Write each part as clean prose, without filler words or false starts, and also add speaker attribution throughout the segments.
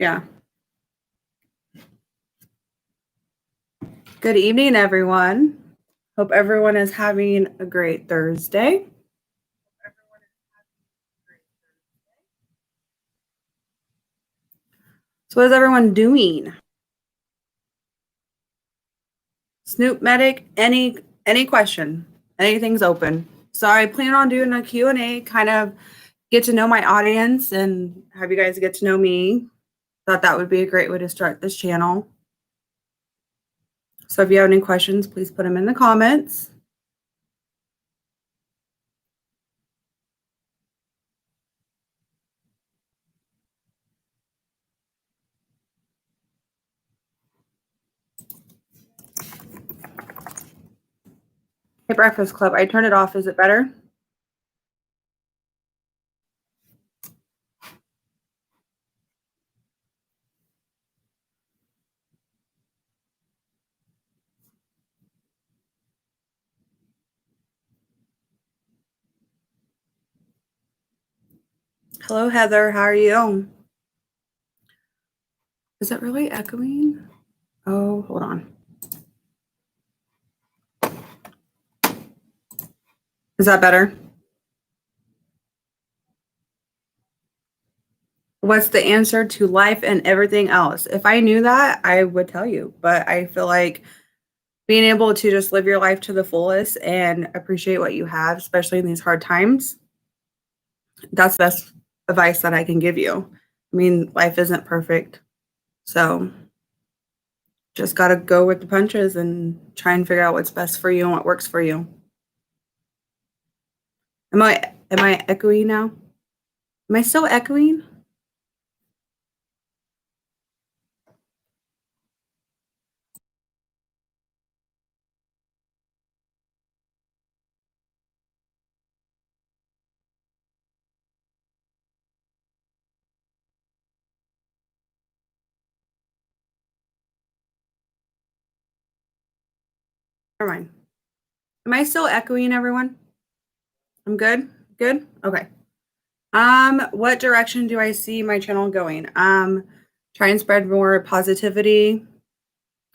Speaker 1: Yeah. Good evening, everyone. Hope everyone is having a great Thursday. So, what is everyone doing? Snoop Medic, any question? Anything's open. So, I plan on doing a Q&A, kind of get to know my audience and have you guys get to know me. Thought that would be a great way to start this channel. So, if you have any questions, please put them in the comments. Hey, Breakfast Club, I turned it off. Is it better? Hello, Heather. How are you? Is it really echoing? Oh, hold on. Is that better? What's the answer to life and everything else? If I knew that, I would tell you. But I feel like being able to just live your life to the fullest and appreciate what you have, especially in these hard times, that's the best advice that I can give you. I mean, life isn't perfect. So just got to go with the punches and try and figure out what's best for you and what works for you. Am I echoing now? Am I still echoing? Never mind. Am I still echoing, everyone? I'm good? Good? Okay. What direction do I see my channel going? Try and spread more positivity.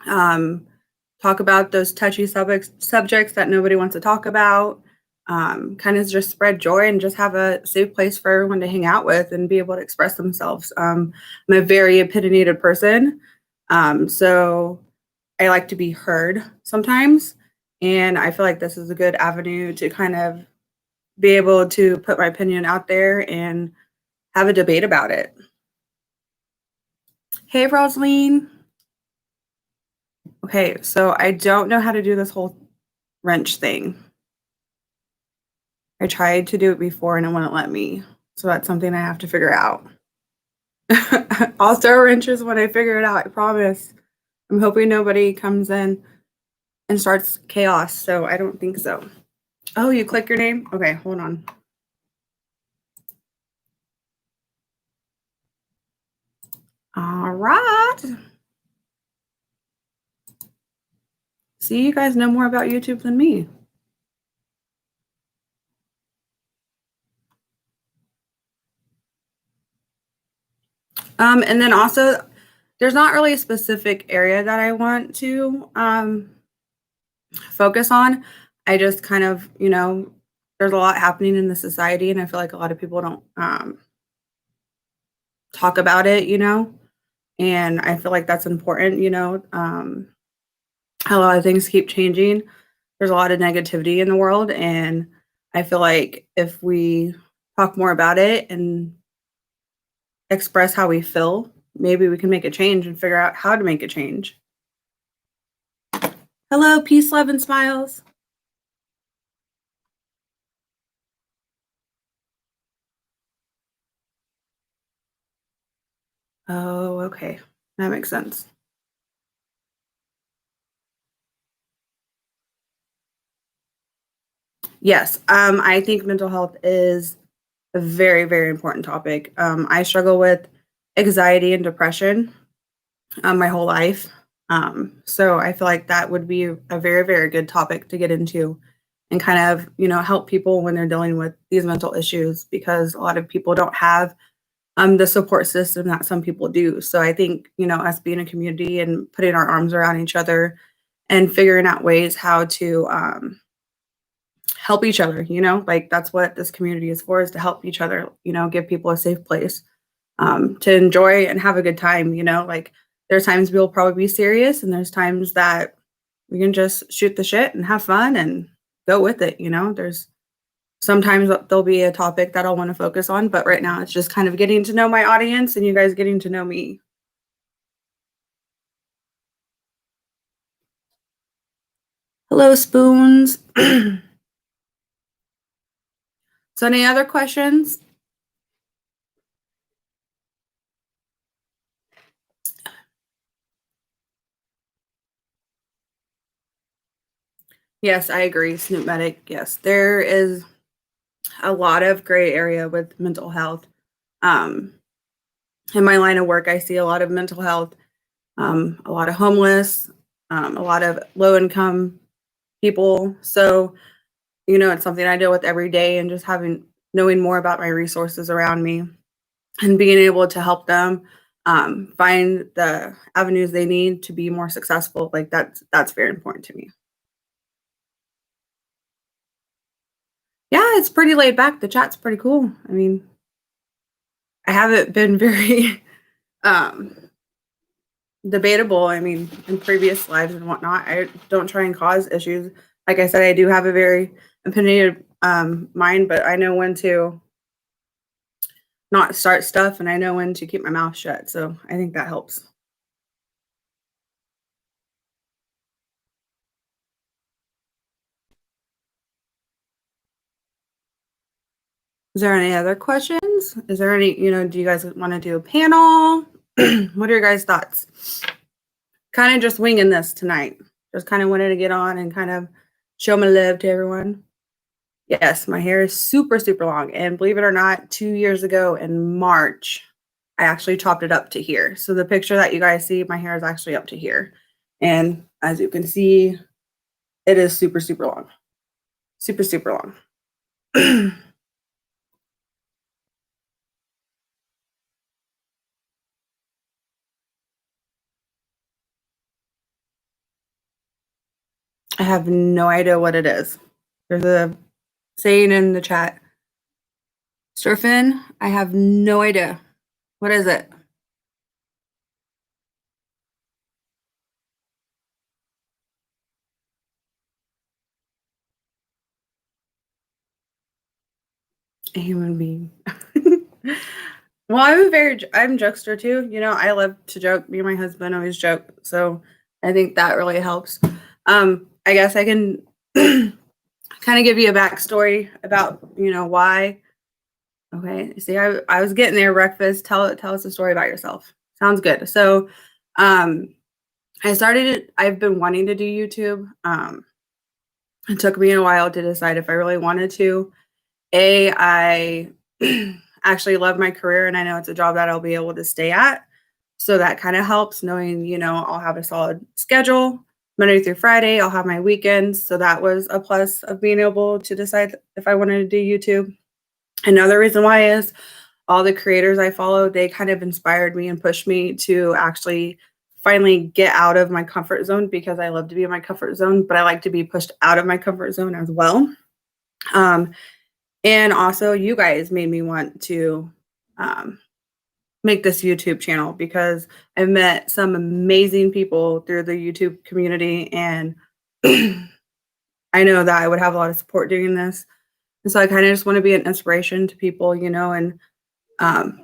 Speaker 1: Talk about those touchy subjects that nobody wants to talk about. Kind of just spread joy and just have a safe place for everyone to hang out with and be able to express themselves. I'm a very opinionated person. So I like to be heard sometimes. And I feel like this is a good avenue to kind of be able to put my opinion out there and have a debate about it. Hey, Rosaline. Okay, so I don't know how to do this whole wrench thing. I tried to do it before and it wouldn't let me. So that's something I have to figure out. I'll throw wrenches when I figure it out, I promise. I'm hoping nobody comes in and starts chaos, so I don't think so. Oh, you click your name? Okay, hold on. All right. See, you guys know more about YouTube than me. And then also, there's not really a specific area that I want to focus on. I just kind of, there's a lot happening in the society, and I feel like a lot of people don't talk about it, and I feel like that's important, a lot of things keep changing. There's a lot of negativity in the world, and I feel like if we talk more about it and express how we feel, maybe we can make a change and figure out how to make a change. Hello, peace, love, and smiles. Oh, okay. That makes sense. Yes, I think mental health is a very, very important topic. I struggle with anxiety and depression my whole life. So I feel like that would be a very, very good topic to get into and kind of, help people when they're dealing with these mental issues because a lot of people don't have the support system that some people do. So I think, us being a community and putting our arms around each other and figuring out ways how to help each other, like that's what this community is for, is to help each other, give people a safe place to enjoy and have a good time, like there's times we'll probably be serious and there's times that we can just shoot the shit and have fun and go with it, there's sometimes there'll be a topic that I'll want to focus on, but right now it's just kind of getting to know my audience and you guys getting to know me. Hello, spoons. So any other questions? Yes, I agree. Snoop Medic. Yes, there is a lot of gray area with mental health. Um, in my line of work, I see a lot of mental health, a lot of homeless, a lot of low income people. So, it's something I deal with every day, and just knowing more about my resources around me and being able to help them find the avenues they need to be more successful. Like that's very important to me. Yeah, it's pretty laid back. The chat's pretty cool. I mean, I haven't been very um debatable. I mean, in previous lives and whatnot, I don't try and cause issues. Like I said, I do have a very opinionated mind, but I know when to not start stuff and I know when to keep my mouth shut. So I think that helps. Is there any other questions? Is there any, do you guys want to do a panel? What are your guys' thoughts? Kind of just winging this tonight. Just kind of wanted to get on and kind of show my love to everyone. Yes, my hair is super, super long. And believe it or not, 2 years ago in March, I actually chopped it up to here. So the picture that you guys see, my hair is actually up to here. And as you can see, it is super, super long. Super, super long. I have no idea what it is. There's a saying in the chat. Surfing, I have no idea. What is it? A human being. Well, I'm a jokester too. I love to joke. Me and my husband always joke. So I think that really helps. I guess I can kind of give you a backstory about, why. Okay. See, I was getting there, breakfast. Tell us a story about yourself. Sounds good. So I've been wanting to do YouTube. It took me a while to decide if I really wanted to. I actually love my career and I know it's a job that I'll be able to stay at. So that kind of helps knowing, I'll have a solid schedule Monday through Friday. I'll have my weekends. So that was a plus of being able to decide if I wanted to do YouTube. Another reason why is all the creators I follow, they kind of inspired me and pushed me to actually finally get out of my comfort zone, because I love to be in my comfort zone, but I like to be pushed out of my comfort zone as well. And also you guys made me want to make this YouTube channel, because I've met some amazing people through the YouTube community, and I know that I would have a lot of support doing this. And so I kind of just want to be an inspiration to people, and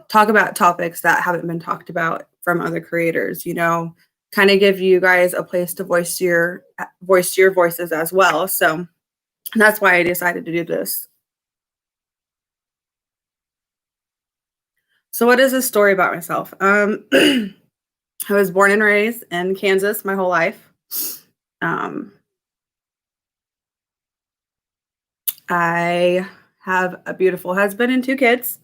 Speaker 1: talk about topics that haven't been talked about from other creators, kind of give you guys a place to voice your voices as well. So that's why I decided to do this. So what is this story about myself? I was born and raised in Kansas my whole life. I have a beautiful husband and 2 kids.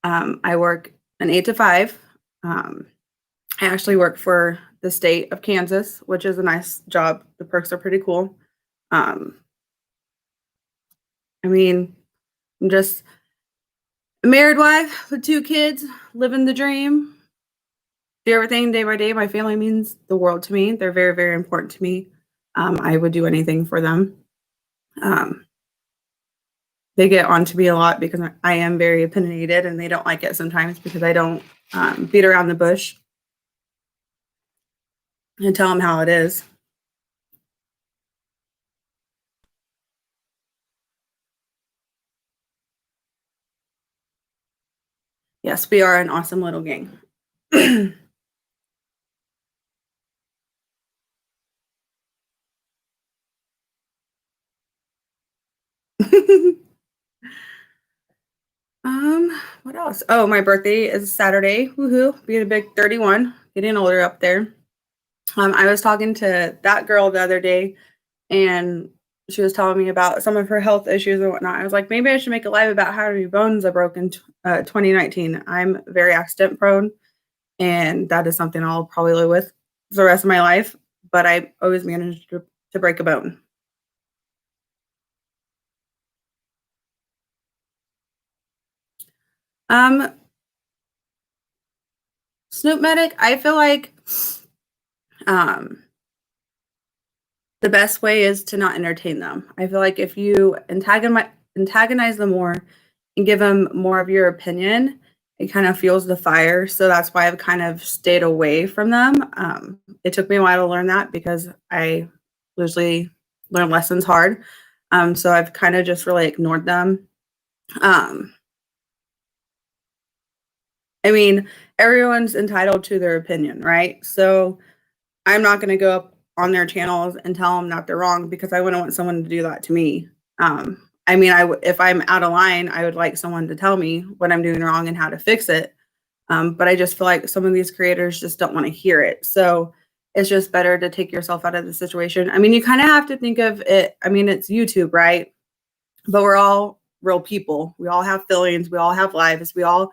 Speaker 1: I work an 8 to 5. I actually work for the state of Kansas, which is a nice job. The perks are pretty cool. I mean, I'm just A married wife with 2 kids, living the dream, do everything day by day. My family means the world to me. They're very, very important to me. I would do anything for them. Um, they get on to me a lot because I am very opinionated and they don't like it sometimes because I don't beat around the bush and tell them how it is. Yes, we are an awesome little gang. What else? Oh, my birthday is Saturday. Woohoo! Being a big 31, getting older up there. I was talking to that girl the other day, and she was telling me about some of her health issues and whatnot. I was like, maybe I should make a live about how many bones I broke in 2019. I'm very accident prone, and that is something I'll probably live with for the rest of my life. But I always managed to break a bone. Um, Snoop Medic, I feel like um, the best way is to not entertain them. I feel like if you antagonize them more and give them more of your opinion, it kind of fuels the fire. So that's why I've kind of stayed away from them. It took me a while to learn that because I usually learn lessons hard. So I've kind of just really ignored them. Um, I mean, everyone's entitled to their opinion, right? So I'm not going to go up on their channels and tell them that they're wrong because I wouldn't want someone to do that to me. I mean, if I'm out of line, I would like someone to tell me what I'm doing wrong and how to fix it. But I just feel like some of these creators just don't want to hear it. So it's just better to take yourself out of the situation. I mean, you kind of have to think of it. I mean, it's YouTube, right? But we're all real people. We all have feelings. We all have lives. We all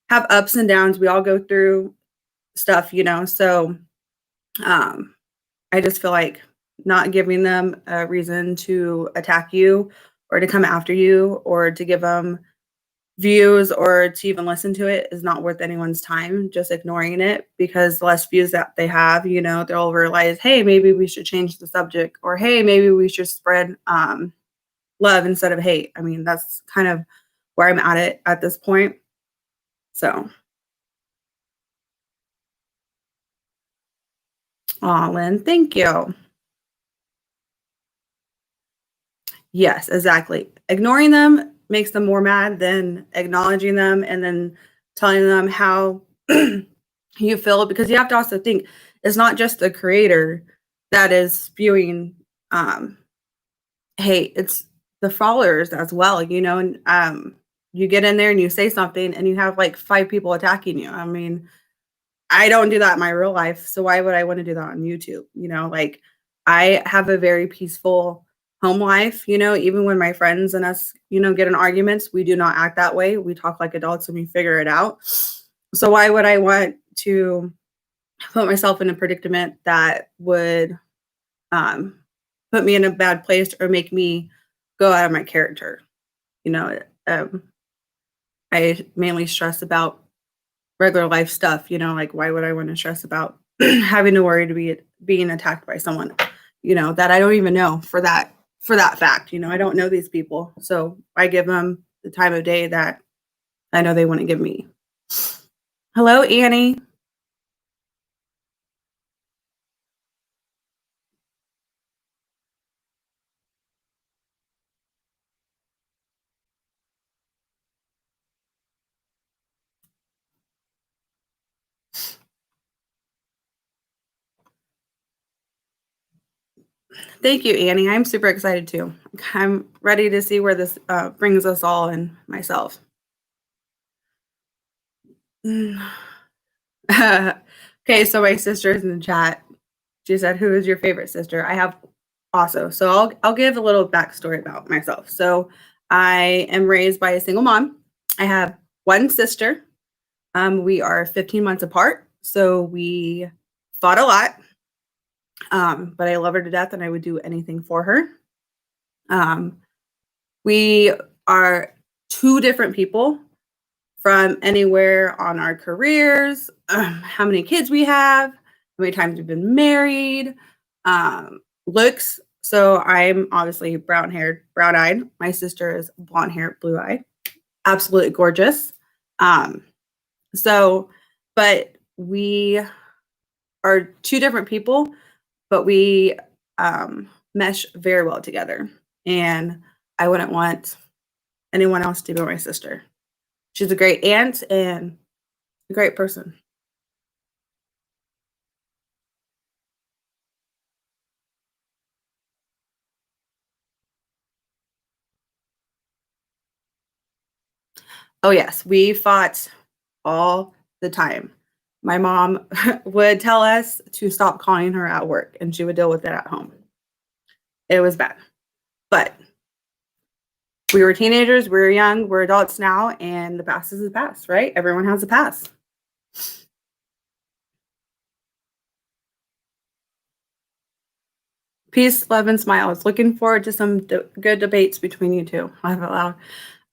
Speaker 1: have ups and downs. We all go through stuff, you know? So, um, I just feel like not giving them a reason to attack you or to come after you or to give them views or to even listen to it is not worth anyone's time. Just ignoring it because the less views that they have, you know, they'll realize, hey, maybe we should change the subject or hey, maybe we should spread love instead of hate. I mean, that's kind of where I'm at it at this point. So, aw, Lynn, thank you. Yes, exactly. Ignoring them makes them more mad than acknowledging them and then telling them how you feel because you have to also think it's not just the creator that is spewing um, hate, it's the followers as well, you know, and you get in there and you say something and you have like 5 people attacking you. I mean, I don't do that in my real life, so why would I wanna do that on YouTube? You know, like, I have a very peaceful home life, you know, even when my friends and us, you know, get in arguments, we do not act that way. We talk like adults and we figure it out. So why would I want to put myself in a predicament that would, um, put me in a bad place or make me go out of my character? You know, I mainly stress about regular life stuff, you know, like why would I want to stress about having to worry to be being attacked by someone, you know, that I don't even know for that fact, you know, I don't know these people. So I give them the time of day that I know they wouldn't give me. Hello, Annie. Thank you, Annie. I'm super excited too. I'm ready to see where this brings us all and myself. Mm. Okay, so my sister's in the chat. She said, "Who is your favorite sister?" I have also. So I'll give a little backstory about myself. So I am raised by a single mom. I have one sister. We are 15 months apart, so we fought a lot. But I love her to death, and I would do anything for her. Um, we are 2 different people, from anywhere on our careers, how many kids we have, how many times we've been married, looks. So I'm obviously brown haired, brown eyed. My sister is blonde haired, blue eyed, absolutely gorgeous. Um, so, but we are two different people, but we mesh very well together. And I wouldn't want anyone else to be my sister. She's a great aunt and a great person. Oh, yes, we fought all the time. My mom would tell us to stop calling her at work, and she would deal with it at home. It was bad, but we were teenagers, we were young, we're adults now, and the past is the past, right? Everyone has a past. Peace, love, and smiles. Looking forward to some good debates between you two. Laugh out loud.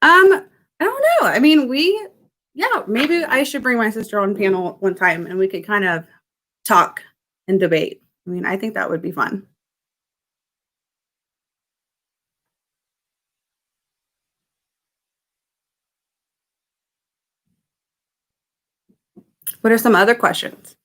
Speaker 1: I don't know. I mean, yeah, maybe I should bring my sister on panel one time and we could kind of talk and debate. I mean, I think that would be fun. What are some other questions?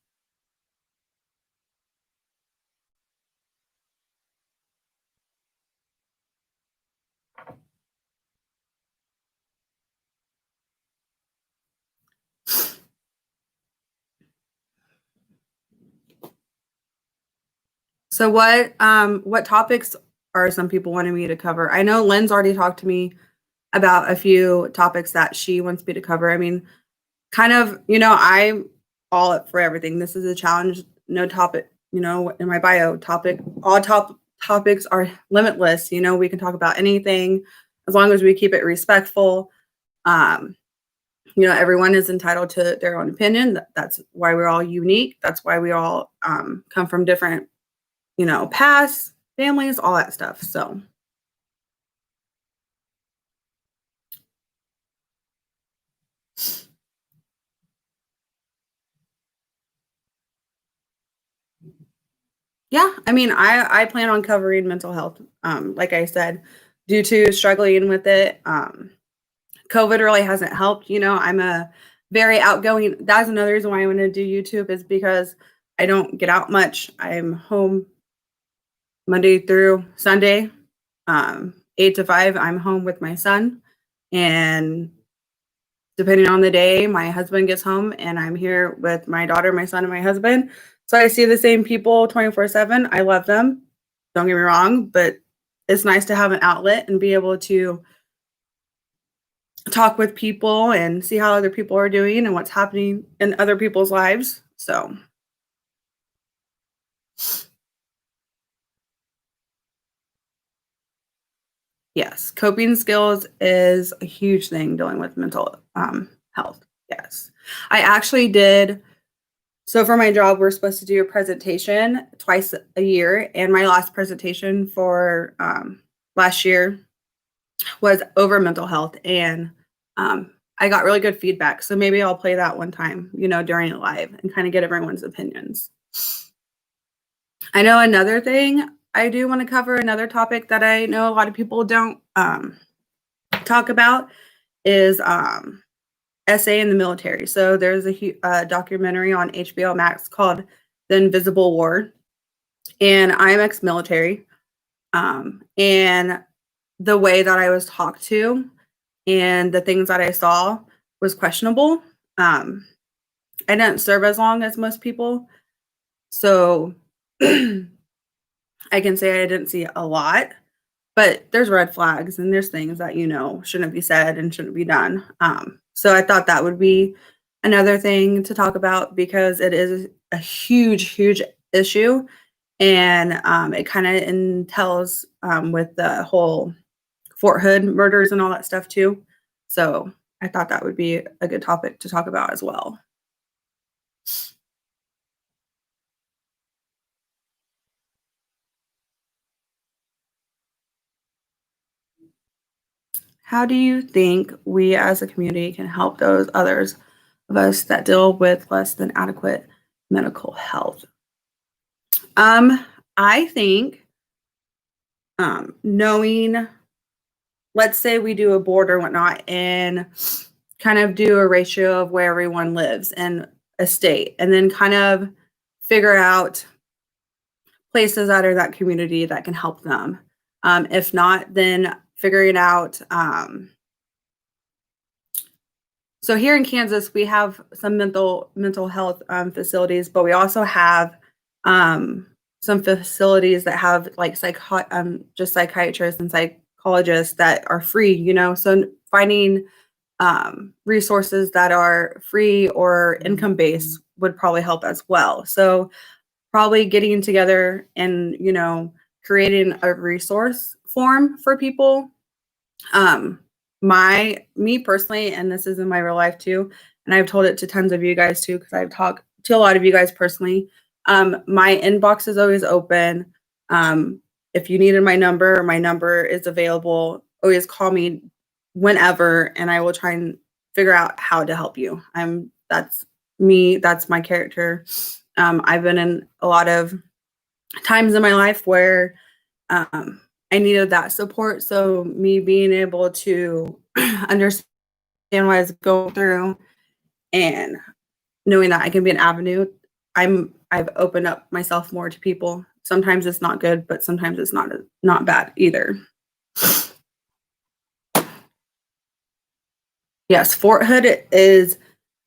Speaker 1: So what topics are some people wanting me to cover? I know Lynn's already talked to me about a few topics that she wants me to cover. I mean, kind of, I'm all up for everything. This is a challenge. No topic, in my bio topic, all topics are limitless. We can talk about anything as long as we keep it respectful. Um, everyone is entitled to their own opinion. That's why we're all unique. That's why we all come from different, past families, all that stuff. So, yeah, I mean, I plan on covering mental health. Like I said, due to struggling with it, COVID really hasn't helped. I'm a very outgoing. That's another reason why I want to do YouTube is because I don't get out much. I'm home Monday through Sunday, 8 to 5. I'm home with my son, and depending on the day, my husband gets home, and I'm here with my daughter, my son, and my husband. So I see the same people 24/7. I love them. Don't get me wrong, but it's nice to have an outlet and be able to talk with people and see how other people are doing and what's happening in other people's lives. So, yes, coping skills is a huge thing dealing with mental health. Yes. I actually did. So, for my job, we're supposed to do a presentation twice a year. And my last presentation for last year was over mental health. And I got really good feedback. So, maybe I'll play that one time, during it live and kind of get everyone's opinions. I know another thing I do want to cover, another topic that I know a lot of people don't talk about is SA in the military. So there's a documentary on HBO Max called The Invisible War, and I'm ex-military. And the way that I was talked to and the things that I saw was questionable. I didn't serve as long as most people, so I can say I didn't see a lot, but there's red flags and there's things that shouldn't be said and shouldn't be done. So I thought that would be another thing to talk about because it is a huge, huge issue, and it kind of entails with the whole Fort Hood murders and all that stuff too. So I thought that would be a good topic to talk about as well. How do you think we as a community can help those others of us that deal with less than adequate medical health? Um, I think knowing, let's say we do a board or whatnot and kind of do a ratio of where everyone lives in a state and then kind of figure out places that are that community that can help them. If not, then figuring out. So here in Kansas, we have some mental health facilities, but we also have some facilities that have like just psychiatrists and psychologists that are free. So finding resources that are free or income based would probably help as well. So probably getting together and creating a resource form for people. Me personally, and this is in my real life too, and I've told it to tons of you guys too, because I've talked to a lot of you guys personally. My inbox is always open. If you needed my number is available. Always call me whenever, and I will try and figure out how to help you. That's me. That's my character. I've been in a lot of times in my life where I needed that support. So me being able to understand what I was going through and knowing that I can be an avenue, I've opened up myself more to people. Sometimes it's not good, but sometimes it's not bad either. Yes, Fort Hood is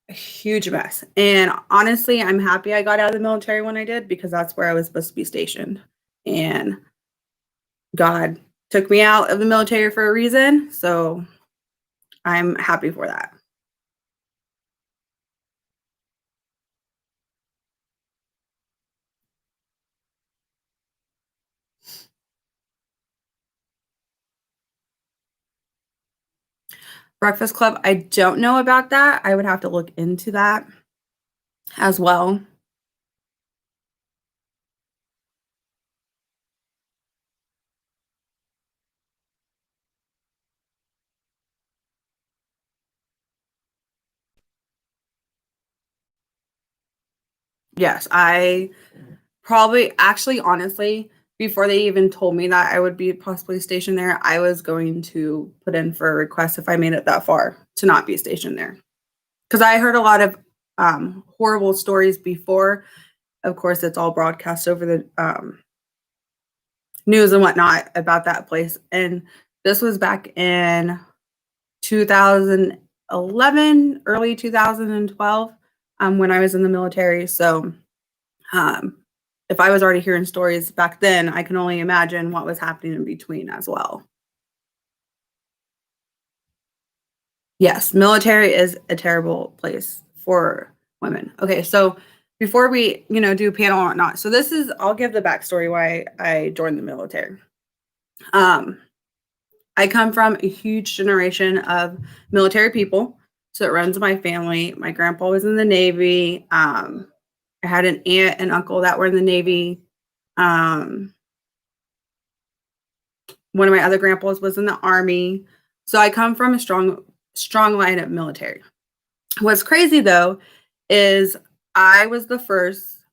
Speaker 1: a huge mess. And honestly, I'm happy I got out of the military when I did, because that's where I was supposed to be stationed. And God took me out of the military for a reason. So I'm happy for that. Breakfast Club, I don't know about that. I would have to look into that as well. Yes, I probably actually, honestly, before they even told me that I would be possibly stationed there, I was going to put in for a request if I made it that far to not be stationed there. Because I heard a lot of horrible stories before. Of course, it's all broadcast over the news and whatnot about that place. And this was back in 2011, early 2012, when I was in the military. So if I was already hearing stories back then, I can only imagine what was happening in between as well. Yes, military is a terrible place for women. Okay, so before we, do panel or not, so I'll give the backstory why I joined the military. I come from a huge generation of military people, so it runs my family. My grandpa was in the Navy. I had an aunt and uncle that were in the Navy. Um, one of my other grandpas was in the Army. So I come from a strong line of military. What's crazy though is I was the first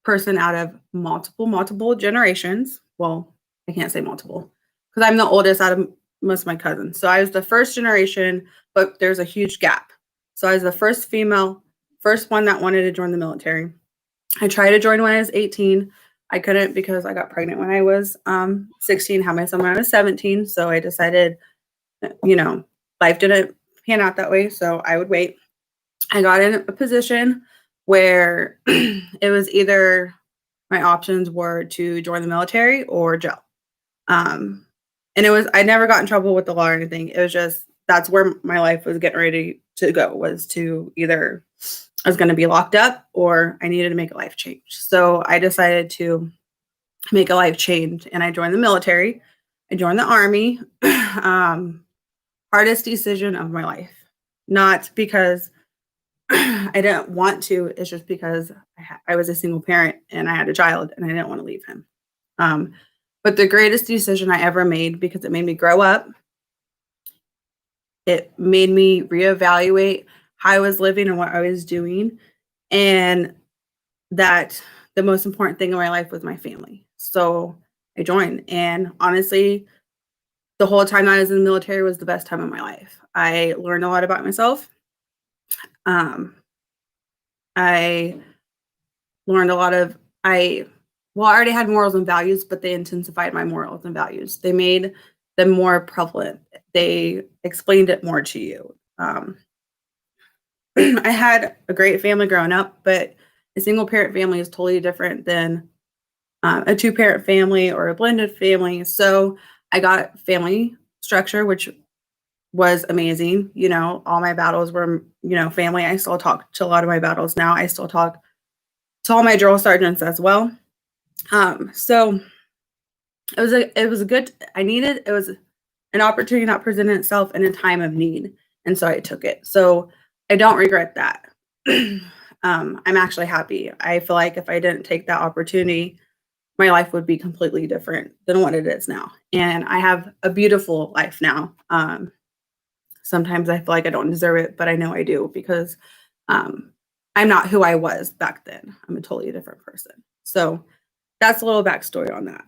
Speaker 1: person out of multiple generations. Well, I can't say multiple because I'm the oldest out of most of my cousins. So I was the first generation, but there's a huge gap. So I was the first female, first one that wanted to join the military. I tried to join when I was 18. I couldn't because I got pregnant when I was 16, had my son when I was 17. So I decided, life didn't pan out that way. So I would wait. I got in a position where it was either my options were to join the military or jail. And I never got in trouble with the law or anything. It was just, that's where my life was getting ready to go, was to either I was going to be locked up or I needed to make a life change. So I decided to make a life change and I joined the military. I joined the Army. Hardest decision of my life. Not because I didn't want to, it's just because I was a single parent and I had a child and I didn't want to leave him. But the greatest decision I ever made, because it made me grow up, It made me reevaluate how I was living and what I was doing, and that the most important thing in my life was my family. So I joined, and honestly, the whole time I was in the military was the best time of my life. I learned a lot about myself. Um, I learned a lot of I well, I already had morals and values, but they intensified my morals and values. They made them more prevalent. They explained it more to you. I had a great family growing up, but a single parent family is totally different than a two parent family or a blended family. So I got family structure, which was amazing. You know, all my battles were, family. I still talk to a lot of my battles now. I still talk to all my drill sergeants as well. So it was a good, I needed, it was an opportunity that presented itself in a time of need. And so I took it. So I don't regret that. I'm actually happy. I feel like if I didn't take that opportunity, my life would be completely different than what it is now. And I have a beautiful life now. Sometimes I feel like I don't deserve it, but I know I do because um, I'm not who I was back then. I'm a totally different person. So that's a little backstory on that.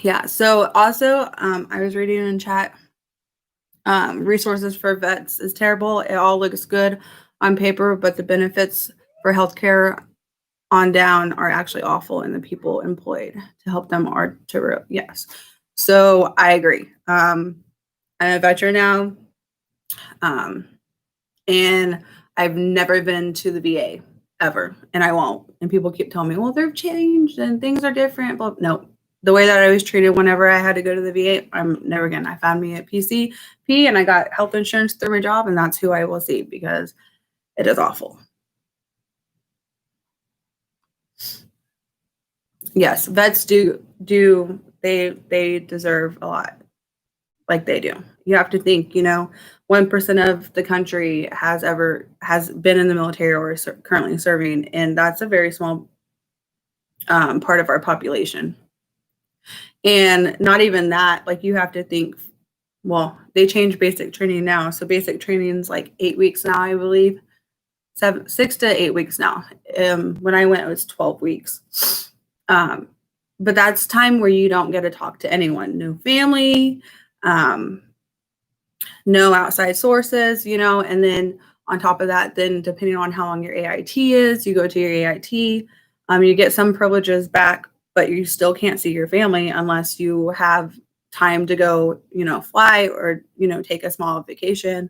Speaker 1: Yeah. So also, I was reading in chat, resources for vets is terrible. It all looks good on paper, but the benefits for healthcare on down are actually awful, and the people employed to help them are to yes. So I agree. I'm a veteran now, um, and I've never been to the VA ever, and I won't. And people keep telling me, "Well, they've changed and things are different." But no, the way that I was treated whenever I had to go to the VA, I'm never again. I found me a PCP, and I got health insurance through my job, and that's who I will see because it is awful. Yes, vets do they deserve a lot, like they do. You have to think, 1% of the country has been in the military or is currently serving, and that's a very small part of our population. And not even that, like you have to think, well, they changed basic training now, so basic training is like 8 weeks now, I believe, 6 to 8 weeks now. When I went, it was 12 weeks. Um, but that's time where you don't get to talk to anyone, no family, um, no outside sources, and then on top of that, then depending on how long your AIT is, you go to your AIT, you get some privileges back, but you still can't see your family unless you have time to go, fly or, take a small vacation.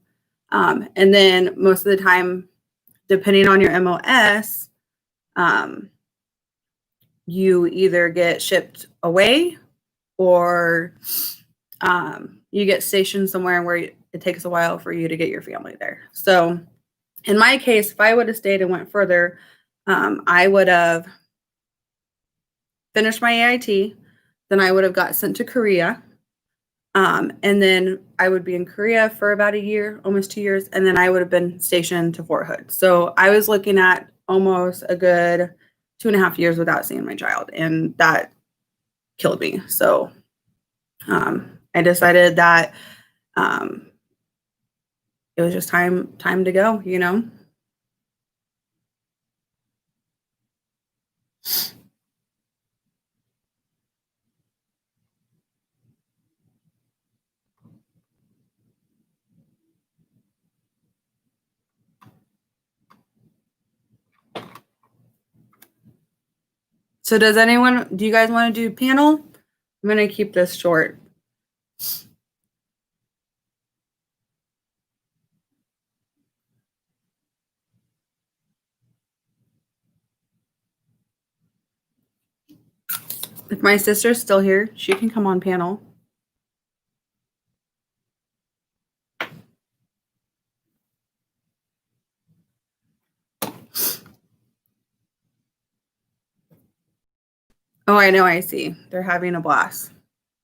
Speaker 1: And then most of the time, depending on your MOS, um, you either get shipped away or you get stationed somewhere where it takes a while for you to get your family there. So in my case, if I would have stayed and went further, I would have finished my AIT, then I would have got sent to Korea. And then I would be in Korea for about a year, almost 2 years, and then I would have been stationed to Fort Hood. So I was looking at almost a good 2.5 years without seeing my child, and that killed me. So I decided that um, it was just time to go. So do you guys want to do panel? I'm going to keep this short. If my sister's still here, she can come on panel. Oh, I know, I see. They're having a blast.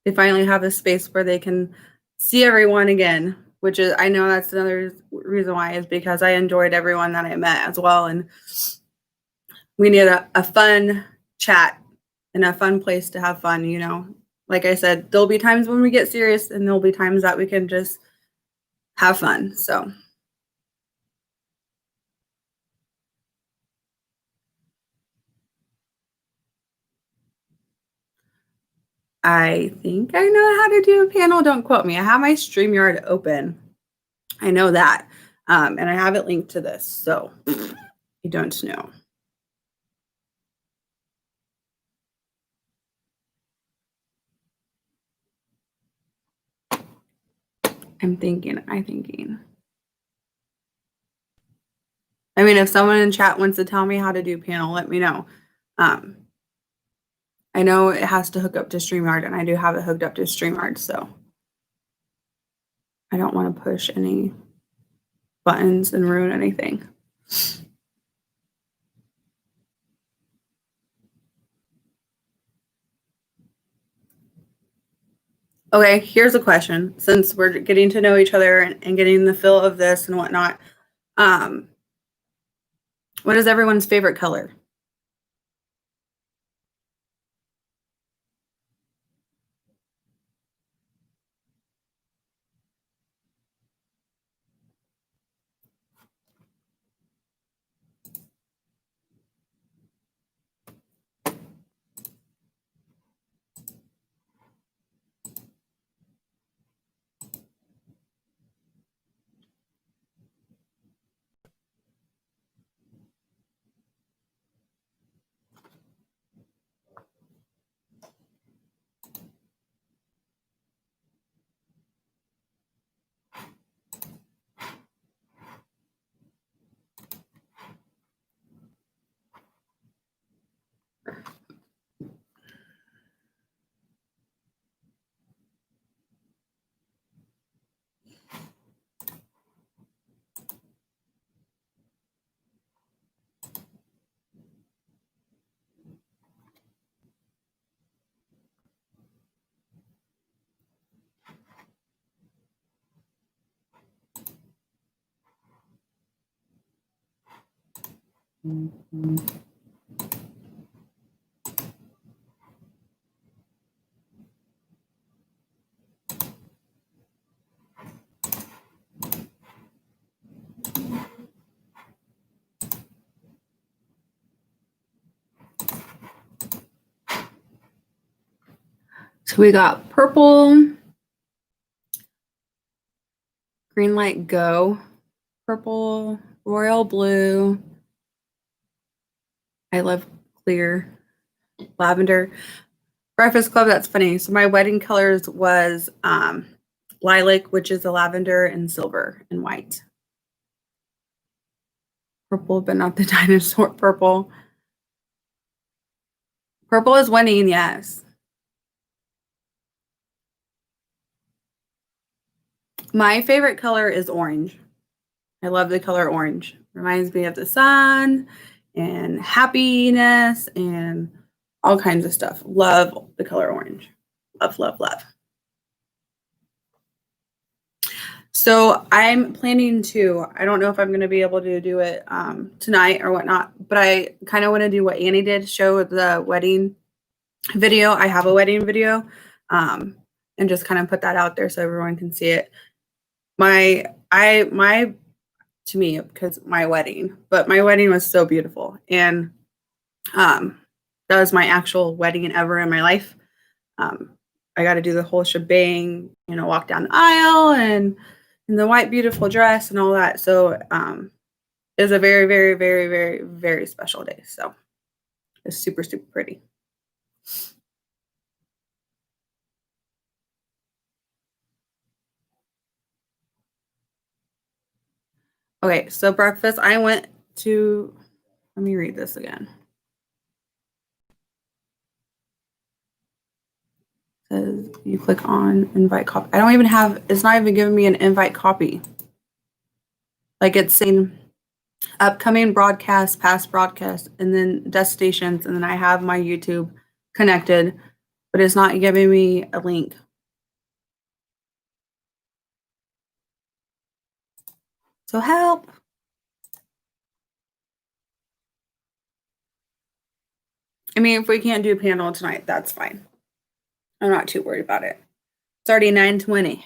Speaker 1: They finally have a space where they can see everyone again, which is, I know that's another reason why, is because I enjoyed everyone that I met as well. And we need a fun chat and a fun place to have fun, you know. Like I said, there'll be times when we get serious and there'll be times that we can just have fun. So I think I know how to do a panel. Don't quote me. I have my StreamYard open. I know that. And I have it linked to this. So I don't know. I'm thinking. I mean, if someone in chat wants to tell me how to do panel, let me know. I know it has to hook up to StreamYard, and I do have it hooked up to StreamYard, so I don't want to push any buttons and ruin anything. Okay, here's a question. Since we're getting to know each other and getting the feel of this and whatnot, what is everyone's favorite color? So we got purple, green light go, purple, royal blue. I love clear, lavender. Breakfast Club, that's funny. So my wedding colors was lilac, which is a lavender, and silver and white. Purple, but not the dinosaur purple. Purple is winning, yes. My favorite color is orange. I love the color orange. Reminds me of the sun and happiness and all kinds of stuff. Love the color orange. Love, love, love. So I'm planning to, I don't know if I'm going to be able to do it tonight or whatnot, but I kind of want to do what Annie did, show the wedding video. I have a wedding video and just kind of put that out there so everyone can see it. To me, because my wedding was so beautiful. And that was my actual wedding ever in my life. I got to do the whole shebang, you know, walk down the aisle and in the white, beautiful dress and all that. So it was a very, very, very, very, very special day. So it's super, super pretty. Okay, so breakfast, I went to, let me read this again. It says you click on invite copy. I don't even have, it's not even giving me an invite copy. Like it's saying upcoming broadcasts, past broadcasts, and then destinations. And then I have my YouTube connected, but it's not giving me a link. So help. I mean, if we can't do a panel tonight, that's fine. I'm not too worried about it. It's already 9:20.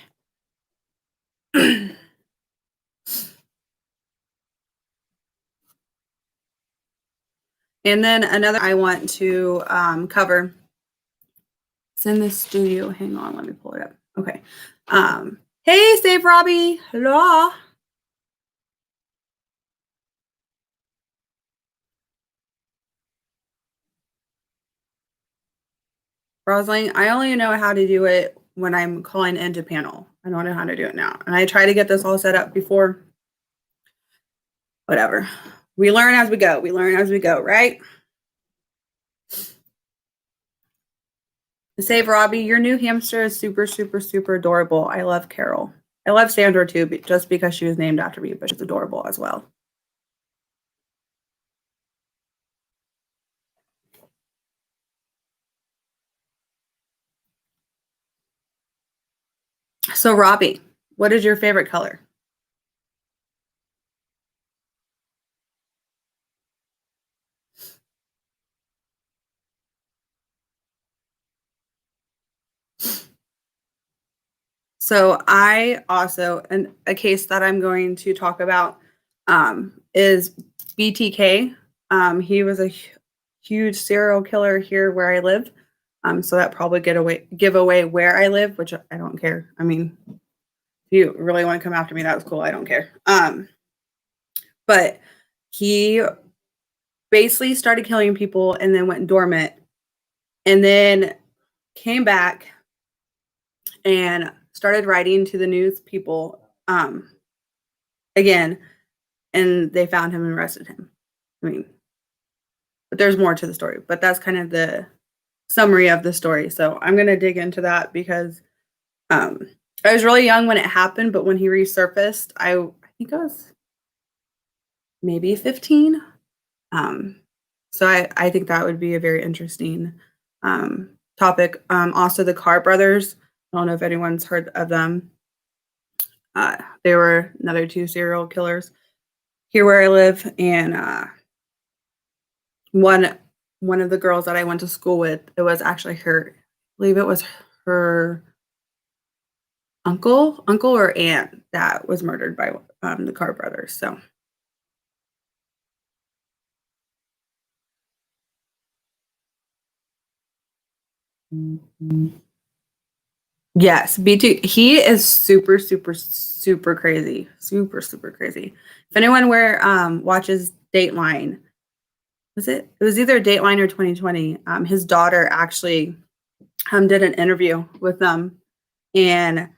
Speaker 1: And then another I want to cover. It's in the studio. Hang on, let me pull it up. Okay. Hey, Save Robbie. Hello. Rosling, I only know how to do it when I'm calling into panel. I don't know how to do it now. And I try to get this all set up before. Whatever. We learn as we go. We learn as we go, right? Save Robbie, your new hamster is super, super, super adorable. I love Carol. I love Sandra too, just because she was named after me, but she's adorable as well. So, Robbie, what is your favorite color? So I also, and a case that I'm going to talk about is BTK. He was a huge serial killer here where I live. So that probably give away where I live, which I don't care. I mean, if you really want to come after me, that was cool. I don't care. But he basically started killing people and then went dormant and then came back and started writing to the news people again, and they found him and arrested him. I mean, but there's more to the story, but that's kind of the summary of the story. So I'm going to dig into that because I was really young when it happened, but when he resurfaced, I think I was maybe 15. So I think that would be a very interesting topic. Also, the Carr brothers. I don't know if anyone's heard of them. They were another two serial killers here where I live, and one of the girls that I went to school with, it was actually her. I believe it was her uncle or aunt that was murdered by the Carr brothers. So. Yes, B2. He is super, super, super crazy. Super, super crazy. If anyone watches Dateline, it was either Dateline or 2020. His daughter actually did an interview with them, and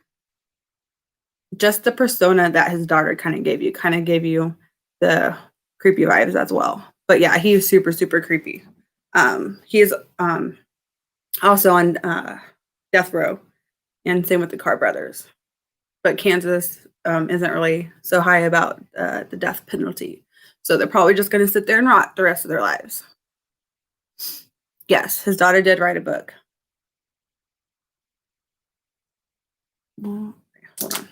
Speaker 1: just the persona that his daughter kind of gave you the creepy vibes as well. But yeah, he's super, super creepy. He's also on death row, and same with the Carr brothers. But Kansas isn't really so high about the death penalty. So they're probably just going to sit there and rot the rest of their lives. Yes, his daughter did write a book. Hold on.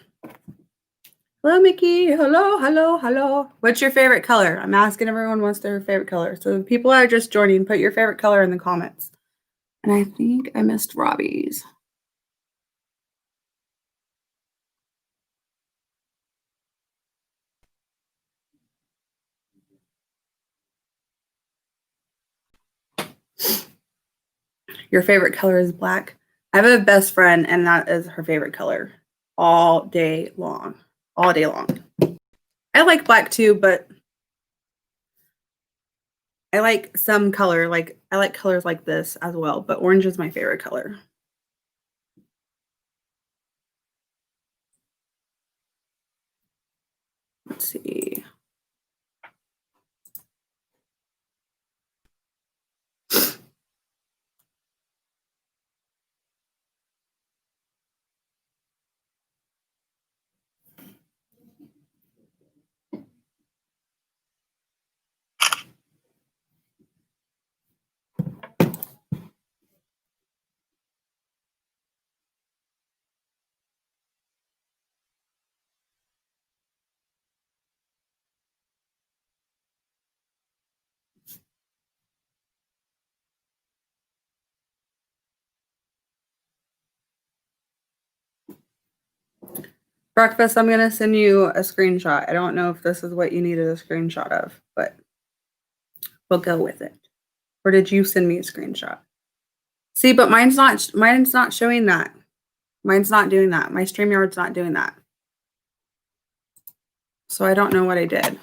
Speaker 1: Hello, Mickey. Hello, hello, hello. What's your favorite color? I'm asking everyone what's their favorite color. So the people that are just joining, put your favorite color in the comments. And I think I missed Robbie's. Your favorite color is black. I have a best friend, and that is her favorite color all day long. All day long. I like black too, but I like some color. Like I like colors like this as well, but orange is my favorite color. Let's see. Breakfast, I'm gonna send you a screenshot. I don't know if this is what you needed a screenshot of, but we'll go with it. Or did you send me a screenshot? See, but mine's not showing that. Mine's not doing that. My StreamYard's not doing that. So I don't know what I did.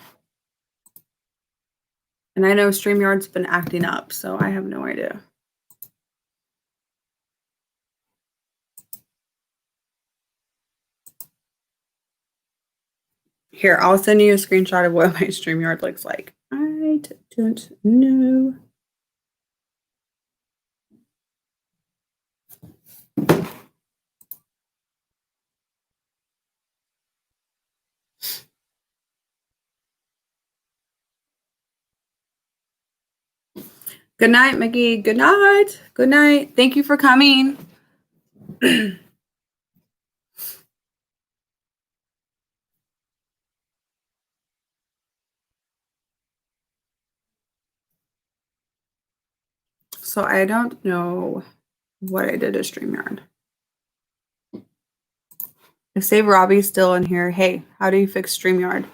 Speaker 1: And I know StreamYard's been acting up, so I have no idea. Here, I'll send you a screenshot of what my StreamYard looks like. I don't know. Good night, Mickey. Good night. Good night. Thank you for coming. So I don't know what I did to StreamYard. If Save Robbie's still in here, hey, how do you fix StreamYard?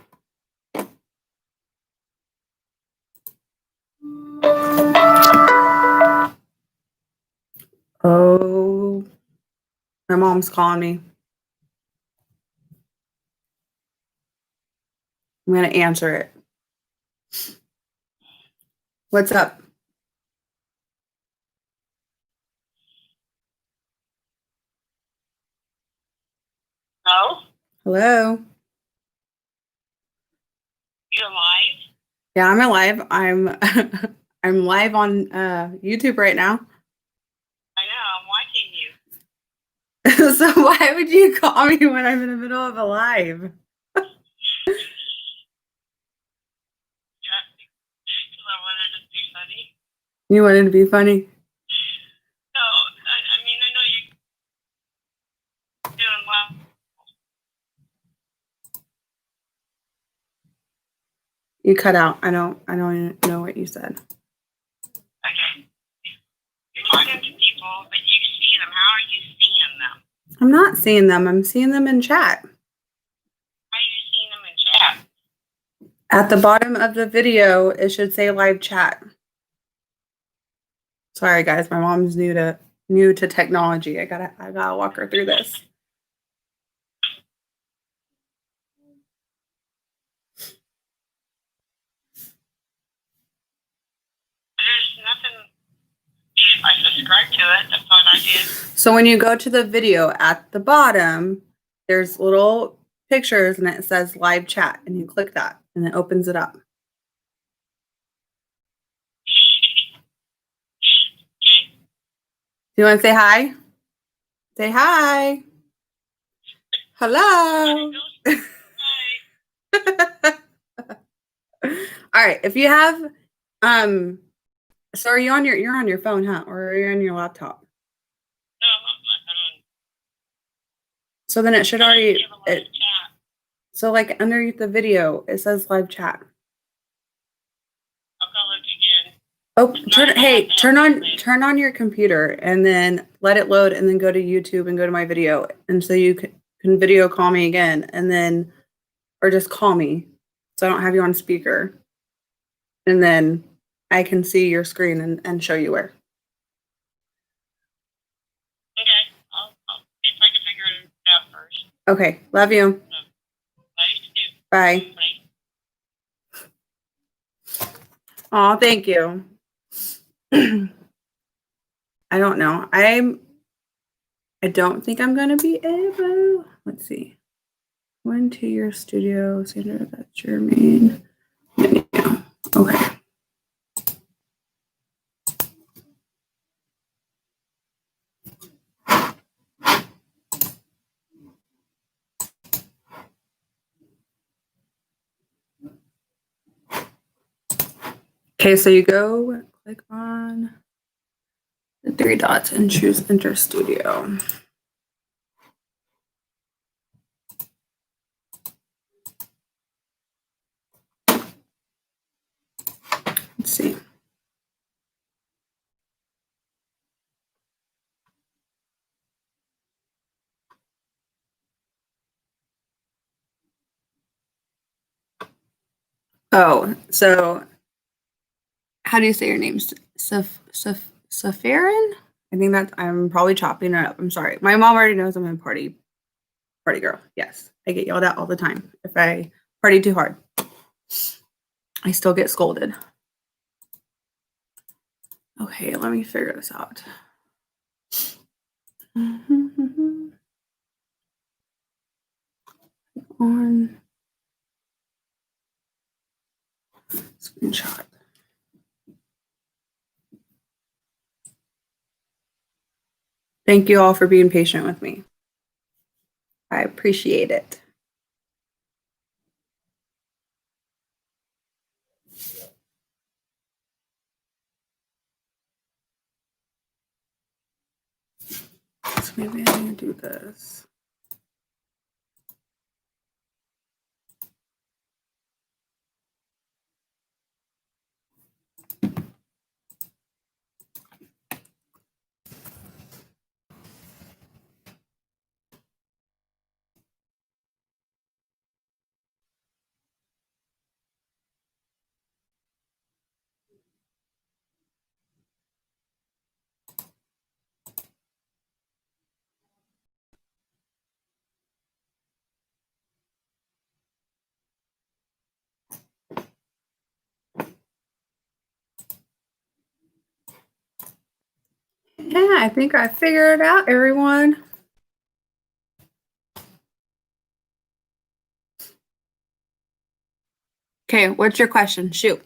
Speaker 1: Oh, my mom's calling me. I'm going to answer it. What's up?
Speaker 2: Hello?
Speaker 1: Hello?
Speaker 2: You're live?
Speaker 1: Yeah, I'm alive. I'm live on YouTube right now.
Speaker 2: I know, I'm watching you.
Speaker 1: So why would you call me when I'm in the middle of a live?
Speaker 2: Yeah, because I wanted to be funny.
Speaker 1: You wanted to be funny?
Speaker 2: No, I mean, I know you're doing well.
Speaker 1: You cut out. I don't even know what you said.
Speaker 2: Okay. You're talking to people, but you see them. How are you seeing them?
Speaker 1: I'm not seeing them. I'm seeing them in chat.
Speaker 2: How are you seeing them in chat?
Speaker 1: At the bottom of the video, it should say live chat. Sorry, guys. My mom's new to technology. I gotta walk her through this.
Speaker 2: There's nothing. If I subscribe to it, that's what I did.
Speaker 1: So when you go to the video at the bottom, there's little pictures and it says live chat, and you click that and it opens it up.
Speaker 2: Okay.
Speaker 1: Do you want to say hi? Say hi. Hello.
Speaker 2: Hi.
Speaker 1: All right. If you have, so are you on you're on your phone, huh? Or are you on your laptop?
Speaker 2: No, I'm on.
Speaker 1: So then it should already,
Speaker 2: Chat.
Speaker 1: so like underneath the video, it says live chat.
Speaker 2: I'll go look again.
Speaker 1: Oh, turn on your computer and then let it load and then go to YouTube and go to my video. And so you can video call me again and then, or just call me so I don't have you on speaker. And then I can see your screen and show you where.
Speaker 2: Okay. I'll if I can figure it out first.
Speaker 1: Okay. Love you.
Speaker 2: Bye.
Speaker 1: Bye. Oh, thank you. I don't know. I don't think I'm gonna be able. Let's see. Went to your studio, Sandra. That's your main menu. Okay. Okay, so you go click on the three dots and choose Enter Studio. Let's see. Oh, so how do you say your name? Safarin? I think that's, I'm probably chopping it up. I'm sorry. My mom already knows I'm a party girl. Yes. I get yelled at all the time if I party too hard. I still get scolded. Okay, let me figure this out. On screenshot. Thank you all for being patient with me. I appreciate it. So maybe I'm gonna do this. Yeah, I think I figured it out, everyone. Okay, what's your question? Shoot.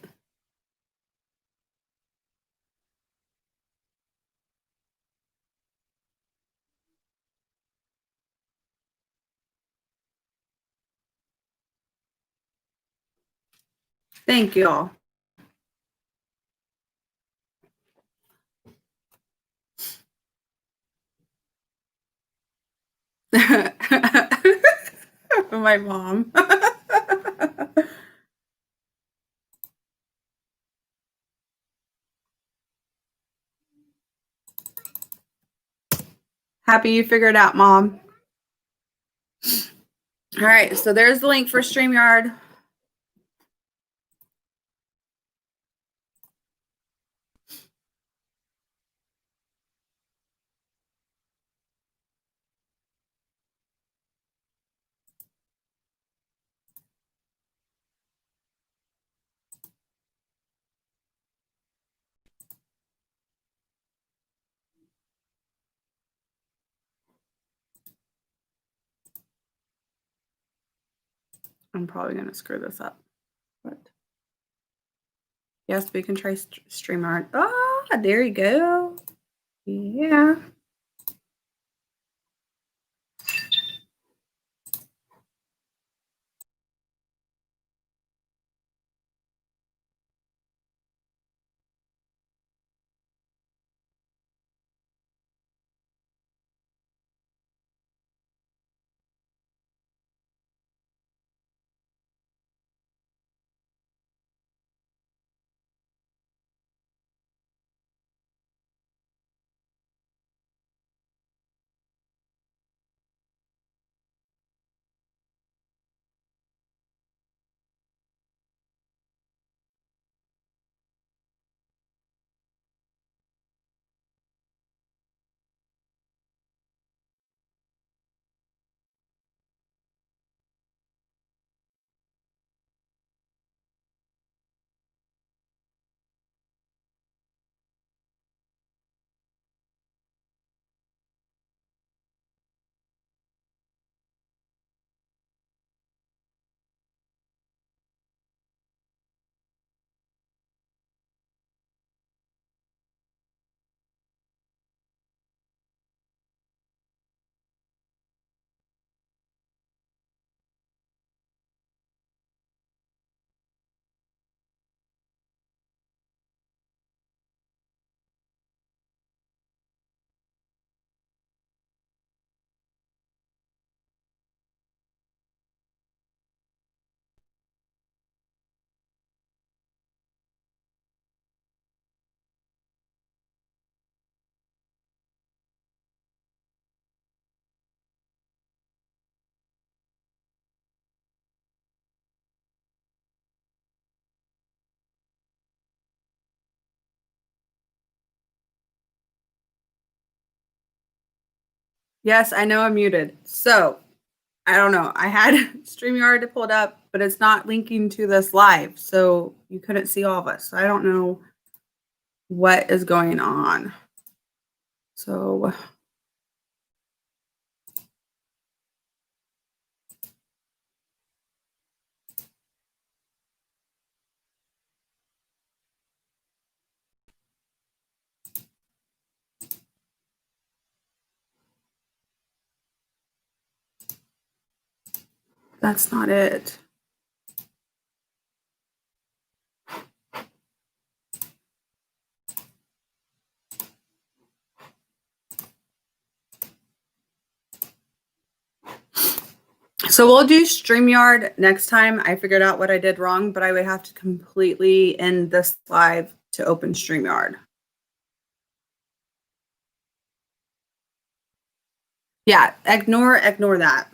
Speaker 1: Thank you all. My mom. Happy you figured it out, Mom. All right, so there's the link for StreamYard. I'm probably gonna screw this up, but yes, we can try StreamYard. Ah, there you go. Yeah. Yes, I know I'm muted. So I don't know. I had StreamYard pulled up, but it's not linking to this live. So you couldn't see all of us. So I don't know what is going on. So that's not it. So we'll do StreamYard next time. I figured out what I did wrong, but I would have to completely end this live to open StreamYard. Yeah, ignore that.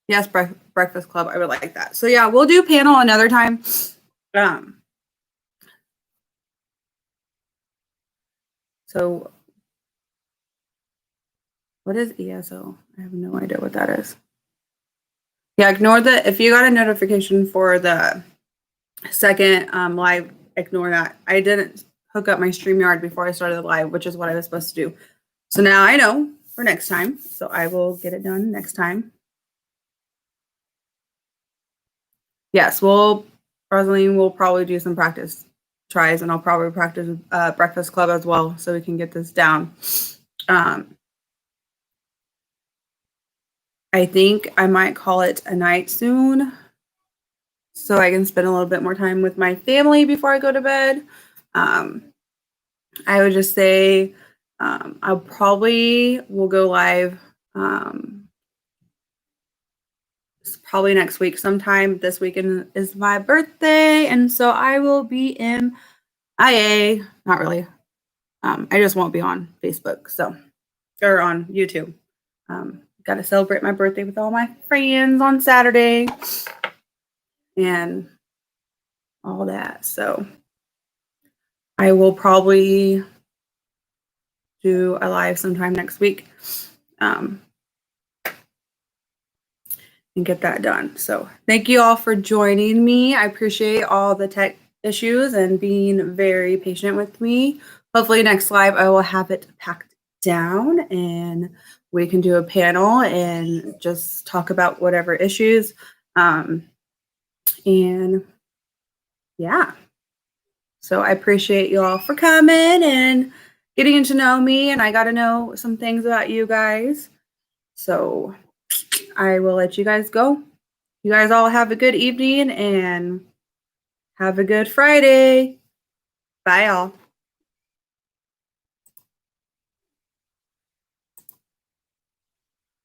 Speaker 1: Yes, Breakfast Club. I would like that. So yeah, we'll do panel another time. So what is ESO? I have no idea what that is. Yeah, ignore if you got a notification for the second live, ignore that. I didn't hook up my StreamYard before I started the live, which is what I was supposed to do. So now I know for next time. So I will get it done next time. Yes, Rosaline will probably do some practice tries, and I'll probably practice Breakfast Club as well, so we can get this down. I think I might call it a night soon, so I can spend a little bit more time with my family before I go to bed. I would just say I probably will go live probably next week sometime. This weekend is my birthday, and so I will be in IA. Not really. I just won't be on Facebook, or on YouTube. Got to celebrate my birthday with all my friends on Saturday and all that. So I will probably do a live sometime next week and get that done. So thank you all for joining me. I appreciate all the tech issues and being very patient with me. Hopefully next live I will have it packed down and we can do a panel and just talk about whatever issues. And yeah, so I appreciate you all for coming and getting to know me, and I got to know some things about you guys. So I will let you guys go. You guys all have a good evening and have a good Friday. Bye, all.